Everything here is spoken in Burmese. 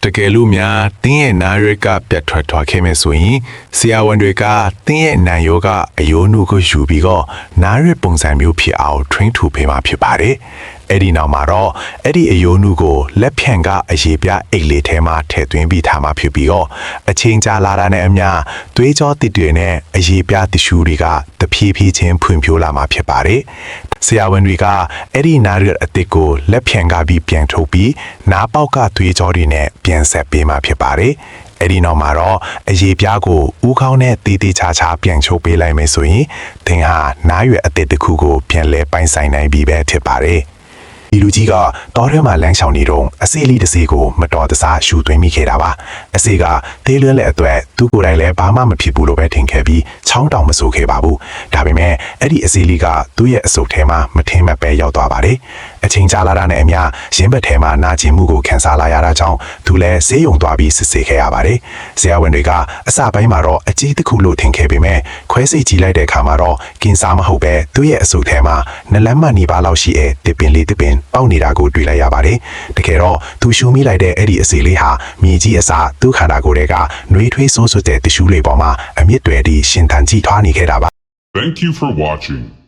တကယ်လို့များတင်းရဲ့နာရွက်ကပြတ်ထွက်သွားခဲ့မယ်ဆိုရင်ဆရာဝန်တွေကတင်းရဲ့နာရောဂါအယိုးနုကိုယူပြီးတော့နာရွက်ပုံစံမျိုးဖြစ်အောင် train ထူပေးမှာဖြစ်ပါတယ်အဲ့ဒီနောက်မှာတော့အဲ့ဒီအယိုးနုကိုလက်ဖြန့်ကအရေးပြအိတ်လေးထဲမှာထည့်သွင်းပြီးထားမှာဖြစ်ပြီးတော့အချိန်ကြာလာတာနဲ့အမျှသွေးကြောတစ်တွေနဲ့အရေးပြတ िश ူတွေကတဖြည်းဖြည်းချင်းဖွံ့ဖြိုးလာမှာဖြစ်ပါတယ်ဆရာဝန်တွေကအဲ့ဒီနာရွက်အသစ်ကိုလက်ဖြန့်ကပြီးပြန်ထုတ်ပြီးနားပေါက်ကသွေးကြောတွေနဲ့ပြန်ဆက်ပေးမှာဖြစ်ပါတယ်အဲ့ဒီနောက်မှာတော့အရေးပြားကိုဥခေါင်းနဲ့တေးသေးချာချာပြန်ချုပ်ပေးလိုက်မယ်ဆိုရင်သင်ဟာနားရွက်အသစ်တစ်ခုကိုပြန်လဲပိုင်ဆိုင်နိုင်ပြီပဲဖြစ်ပါတယ်ဒီလူကြီးကတောထဲမှာလမ်းချောင်နေတော့အစီလေးတစ်စီကိုမတော်တဆရှူသွင်းမိခဲ့တာပါအစီကသေးလွန်းတဲ့အတွက်သူ့ကိုယ်တိုင်လည်းဘာမှမဖြစ်ဘူးလို့ပဲထင်ခဲ့ပြီးချောင်းတောင်မဆိုခဲ့ပါဘူးဒါပေမဲ့အဲ့ဒီအစီလေးကသူ့ရဲ့အဆုတ်ထဲမှာမထင်မှတ်ပဲရောက်သွားပါတယ်အချိန်ကြာလာတာနဲ့အမျှရင်းဘက်ထဲမှာနာကျင်မှုကိုခံစားလာရတာကြောင့်သူလည်းဆေးရုံသွားပြီးစစ်ဆေးခဲ့ရပါတယ်ဆရာဝန်တွေကအစပိုင်းမှာတော့အကြီးတစ်ခုလို့ထင်ခဲ့ပေမဲ့ခွဲစိတ်ကြည့်လိုက်တဲ့အခါမှာတော့ကင်ဆာမဟုတ်ပဲသူ့ရဲ့အဆုတ်ထဲမှာနလန်းမနီပါလောက်ရှိတဲ့တစ်ပင်လေးတစ်ပင်ပေါက်နေတာကိုတွေ့လိုက်ရပါတယ်တကယ်တော့သူရှူမိလိုက်တဲ့အဲ့ဒီအစီလေးဟာမြေကြီးအစားသူ့ခန္ဓာကိုယ်ထဲကနှွေးထွေးဆိုးဆွတဲ့တ िश ူးလေးပေါ်မှာအမြင့်တွေဒီရှင်သန်ကြည့်ထွားနေခဲ့တာပါ Thank you for watching.